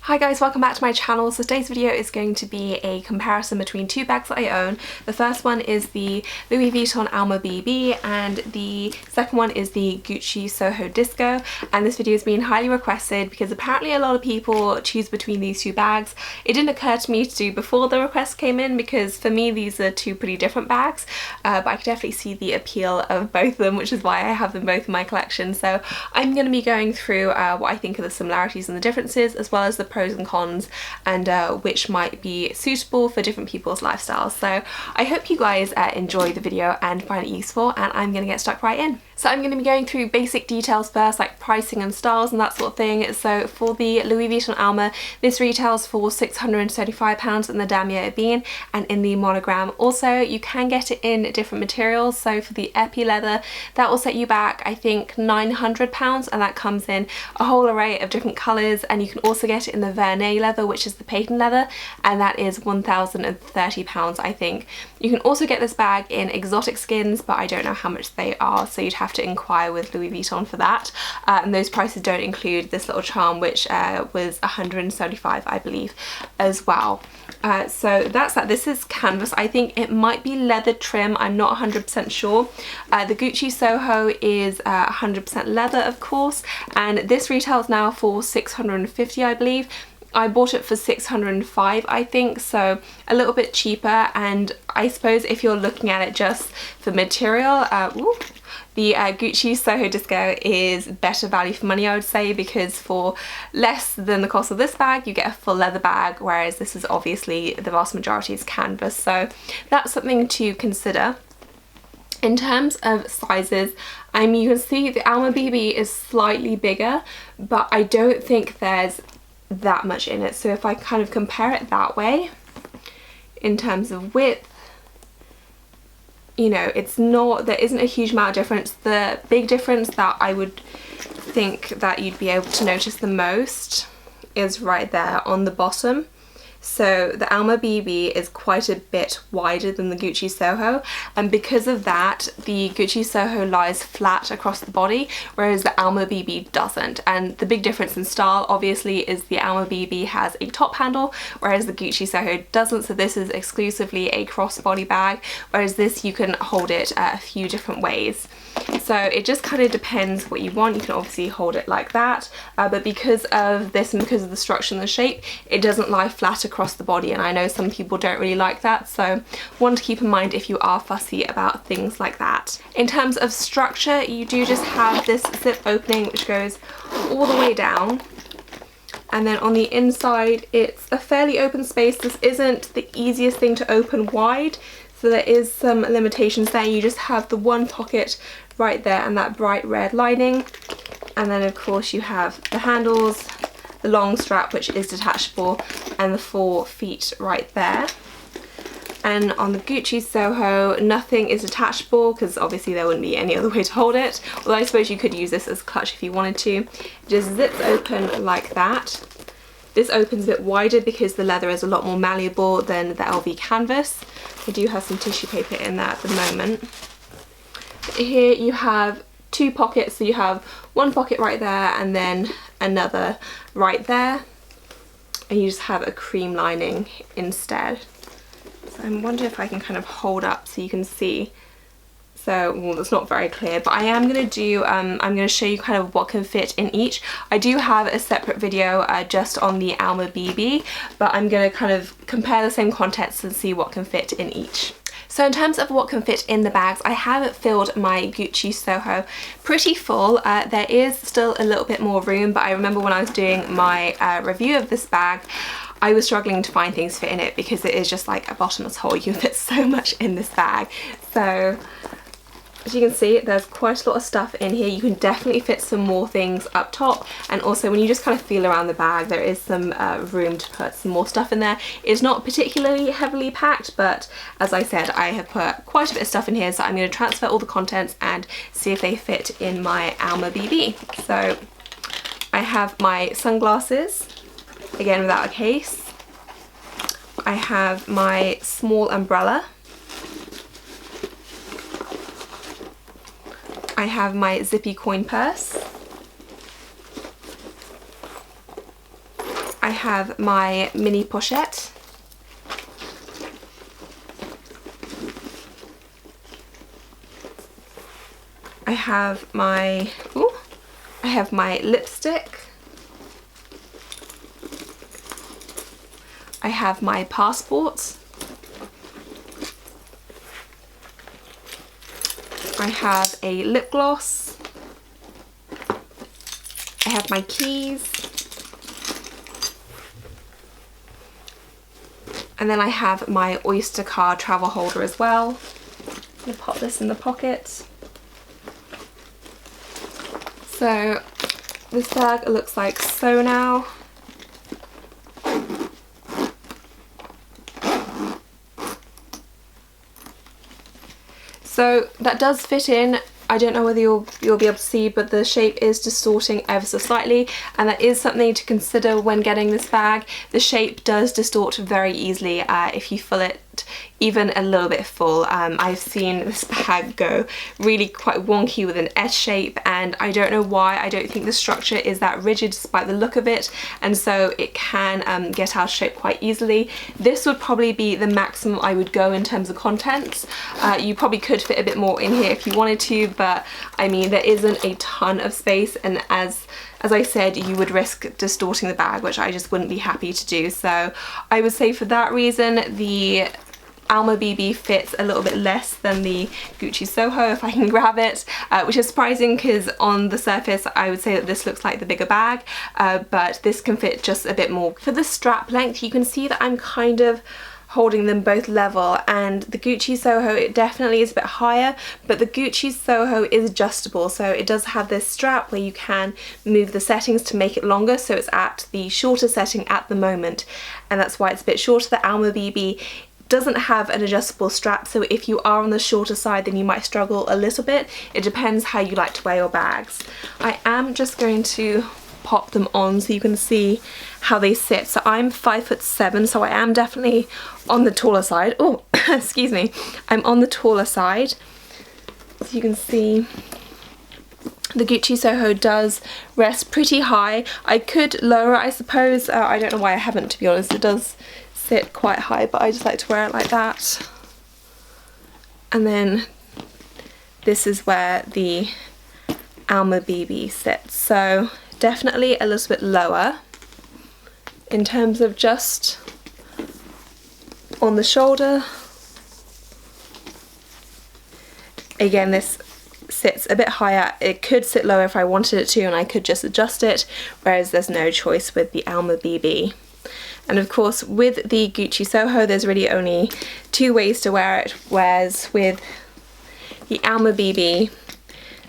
Hi guys, welcome back to my channel. So today's video is going to be a comparison between two bags that I own. The first one is the Louis Vuitton Alma BB and the second one is the Gucci Soho Disco, and this video has been highly requested because apparently a lot of people choose between these two bags. It didn't occur to me to do before the request came in because for me these are two pretty different bags, but I could definitely see the appeal of both of them, which is why I have them both in my collection. So I'm going to be going through what I think are the similarities and the differences, as well as the pros and cons, and which might be suitable for different people's lifestyles. So I hope you guys enjoy the video and find it useful, and I'm going to get stuck right in. So I'm going to be going through basic details first, like pricing and styles and that sort of thing. So for the Louis Vuitton Alma, this retails for £635 in the damier ebene and in the monogram. Also, you can get it in different materials. So for the epi leather, that will set you back, I think, £900, and that comes in a whole array of different colours. And you can also get it in the Vernay leather, which is the patent leather, and that is £1,030, I think. You can also get this bag in exotic skins, but I don't know how much they are, so you'd have to inquire with Louis Vuitton for that. And those prices don't include this little charm, which was £175, I believe, as well. So that's that. This is canvas. I think it might be leather trim, I'm not 100% sure. The Gucci Soho is 100% leather, of course, and this retails now for £650, I believe. I bought it for £605, I think, so a little bit cheaper. And I suppose if you're looking at it just for material, the Gucci Soho Disco is better value for money, I would say, because for less than the cost of this bag you get a full leather bag, whereas this is obviously the vast majority is canvas, so that's something to consider. In terms of sizes, I mean, you can see the Alma BB is slightly bigger, but I don't think there's that much in it. So if I kind of compare it that way, in terms of width, you know, it's not, there isn't a huge amount of difference. The big difference that I would think that you'd be able to notice the most is right there on the bottom. So the Alma BB is quite a bit wider than the Gucci Soho, and because of that the Gucci Soho lies flat across the body, whereas the Alma BB doesn't. And the big difference in style obviously is the Alma BB has a top handle, whereas the Gucci Soho doesn't. So this is exclusively a crossbody bag, whereas this you can hold it a few different ways. So it just kind of depends what you want. You can obviously hold it like that, but because of this and because of the structure and the shape, it doesn't lie flat across the body, and I know some people don't really like that, so one to keep in mind if you are fussy about things like that. In terms of structure, you do just have this zip opening which goes all the way down, and then on the inside it's a fairly open space. This isn't the easiest thing to open wide, so there is some limitations there. You just have the one pocket right there and that bright red lining, and then of course you have the handles, the long strap which is detachable, and the 4 feet right there. And on the Gucci Soho nothing is detachable because obviously there wouldn't be any other way to hold it, although I suppose you could use this as a clutch if you wanted to. It just zips open like that. This opens a bit wider because the leather is a lot more malleable than the LV canvas. I do have some tissue paper in there at the moment. Here you have 2 pockets, so you have one pocket right there and then another right there, and you just have a cream lining instead. So I'm wondering if I can kind of hold up so you can see. So, well, that's not very clear, but I am going to do, I'm going to show you kind of what can fit in each. I do have a separate video just on the Alma BB, but I'm going to kind of compare the same contents and see what can fit in each. So in terms of what can fit in the bags, I have filled my Gucci Soho pretty full. There is still a little bit more room, but I remember when I was doing my review of this bag, I was struggling to find things fit in it because it is just like a bottomless hole. You can fit so much in this bag. So as you can see, there's quite a lot of stuff in here. You can definitely fit some more things up top, and also when you just kind of feel around the bag there is some room to put some more stuff in there. It's not particularly heavily packed, but as I said, I have put quite a bit of stuff in here, so I'm going to transfer all the contents and see if they fit in my Alma BB. So I have my sunglasses, again without a case. I have my small umbrella. I have my zippy coin purse. I have my mini pochette. I have my lipstick. I have my passport. I have a lip gloss. I have my keys. And then I have my Oyster card travel holder as well. I'm gonna pop this in the pocket. So this bag looks like so now. So that does fit in. I don't know whether you'll be able to see, but the shape is distorting ever so slightly, and that is something to consider when getting this bag. The shape does distort very easily if you fill it even a little bit full. I've seen this bag go really quite wonky with an S shape, and I don't know why. I don't think the structure is that rigid despite the look of it, and so it can get out of shape quite easily. This would probably be the maximum I would go in terms of contents. You probably could fit a bit more in here if you wanted to, but I mean, there isn't a ton of space, and as I said, you would risk distorting the bag, which I just wouldn't be happy to do. So I would say for that reason, the Alma BB fits a little bit less than the Gucci Soho if I can grab it, which is surprising because on the surface I would say that this looks like the bigger bag, but this can fit just a bit more. For the strap length, you can see that I'm kind of holding them both level, and the Gucci Soho, it definitely is a bit higher, but the Gucci Soho is adjustable, so it does have this strap where you can move the settings to make it longer, so it's at the shorter setting at the moment, and that's why it's a bit shorter. The Alma BB doesn't have an adjustable strap, so if you are on the shorter side then you might struggle a little bit. It depends how you like to wear your bags. I am just going to pop them on so you can see how they sit. So I'm 5'7", so I am definitely on the taller side. Oh, excuse me. I'm on the taller side. So you can see the Gucci Soho does rest pretty high. I could lower it, I suppose. I don't know why I haven't, to be honest. It does sit quite high, but I just like to wear it like that. And then this is where the Alma BB sits. So definitely a little bit lower in terms of just on the shoulder. Again, this sits a bit higher. It could sit lower if I wanted it to, and I could just adjust it, whereas there's no choice with the Alma BB. And of course with the Gucci Soho there's really only two ways to wear it, whereas with the Alma BB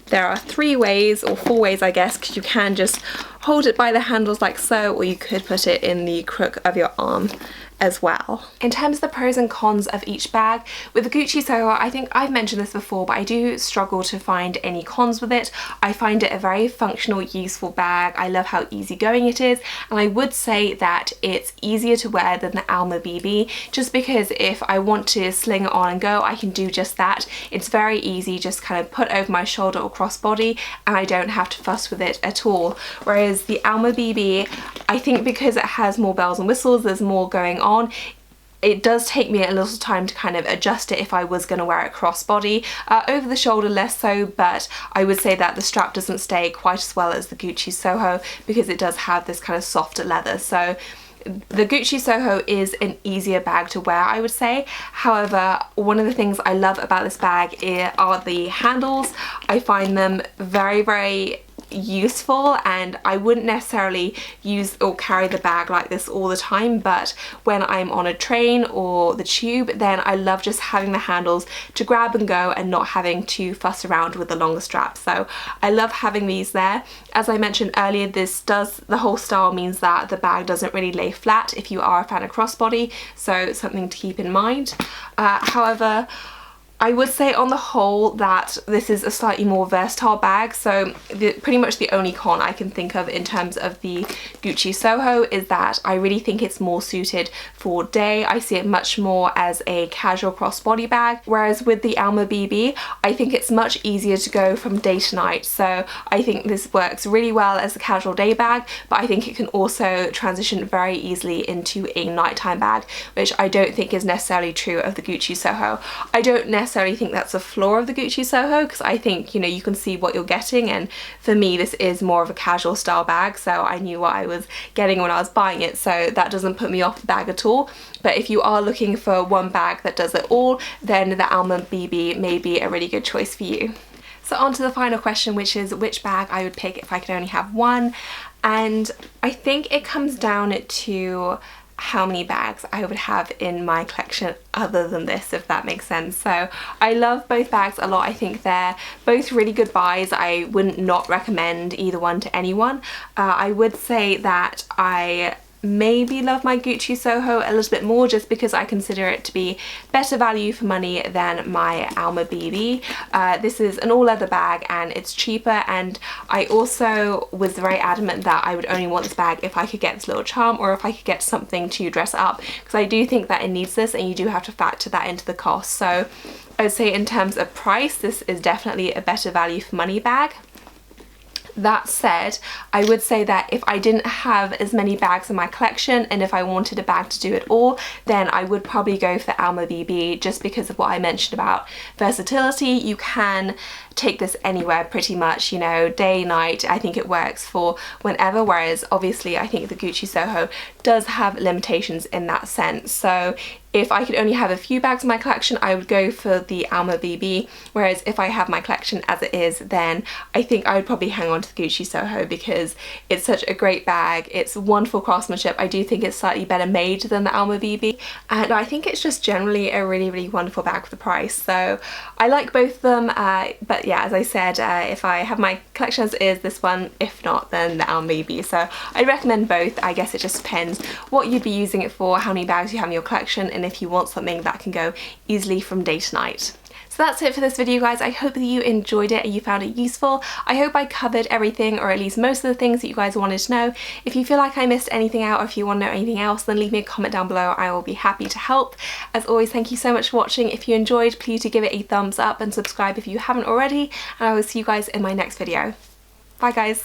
there are 3 ways, or 4 ways I guess, because you can just hold it by the handles like so, or you could put it in the crook of your arm as well. In terms of the pros and cons of each bag, with the Gucci Soho, I think I've mentioned this before, but I do struggle to find any cons with it. I find it a very functional, useful bag. I love how easygoing it is, and I would say that it's easier to wear than the Alma BB, just because if I want to sling it on and go, I can do just that. It's very easy, just kind of put over my shoulder or crossbody, and I don't have to fuss with it at all. Whereas the Alma BB, I think because it has more bells and whistles, there's more going on, it does take me a little time to kind of adjust it if I was going to wear it crossbody. Over the shoulder less so, but I would say that the strap doesn't stay quite as well as the Gucci Soho because it does have this kind of softer leather. So the Gucci Soho is an easier bag to wear, I would say. However, one of the things I love about this bag are the handles. I find them very, very useful, and I wouldn't necessarily use or carry the bag like this all the time, but when I'm on a train or the tube, then I love just having the handles to grab and go and not having to fuss around with the longer strap. So I love having these there. As I mentioned earlier, the whole style means that the bag doesn't really lay flat if you are a fan of crossbody, so something to keep in mind. However, I would say on the whole that this is a slightly more versatile bag, so pretty much the only con I can think of in terms of the Gucci Soho is that I really think it's more suited for day. I see it much more as a casual crossbody bag, whereas with the Alma BB I think it's much easier to go from day to night. So I think this works really well as a casual day bag, but I think it can also transition very easily into a nighttime bag, which I don't think is necessarily true of the Gucci Soho. I don't necessarily think that's a flaw of the Gucci Soho, because I think, you know, you can see what you're getting, and for me this is more of a casual style bag, so I knew what I was getting when I was buying it, so that doesn't put me off the bag at all. But if you are looking for one bag that does it all, then the Alma BB may be a really good choice for you. So on to the final question, which is which bag I would pick if I could only have one, and I think it comes down to how many bags I would have in my collection other than this, if that makes sense. So I love both bags a lot. I think they're both really good buys. I wouldn't not recommend either one to anyone. I would say that I maybe love my Gucci Soho a little bit more just because I consider it to be better value for money than my Alma BB. This is an all leather bag and it's cheaper, and I also was very adamant that I would only want this bag if I could get this little charm or if I could get something to dress up, because I do think that it needs this and you do have to factor that into the cost. So I would say in terms of price, this is definitely a better value for money bag. That said, I would say that if I didn't have as many bags in my collection and if I wanted a bag to do it all, then I would probably go for the Alma BB, just because of what I mentioned about versatility. You can take this anywhere pretty much, you know, day, night. I think it works for whenever, whereas obviously I think the Gucci Soho does have limitations in that sense. So if I could only have a few bags in my collection, I would go for the Alma BB, whereas if I have my collection as it is, then I think I would probably hang on to the Gucci Soho because it's such a great bag. It's wonderful craftsmanship. I do think it's slightly better made than the Alma BB, and I think it's just generally a really, really wonderful bag for the price. So I like both of them, but yeah, as I said, if I have my collection as is, this one. If not, then the Alma BB. So I recommend both. I guess it just depends what you'd be using it for, how many bags you have in your collection, and if you want something that can go easily from day to night. So that's it for this video, guys. I hope that you enjoyed it and you found it useful. I hope I covered everything, or at least most of the things that you guys wanted to know. If you feel like I missed anything out, or if you want to know anything else, then leave me a comment down below. I will be happy to help. As always, thank you so much for watching. If you enjoyed, please do give it a thumbs up and subscribe if you haven't already, and I will see you guys in my next video. Bye, guys.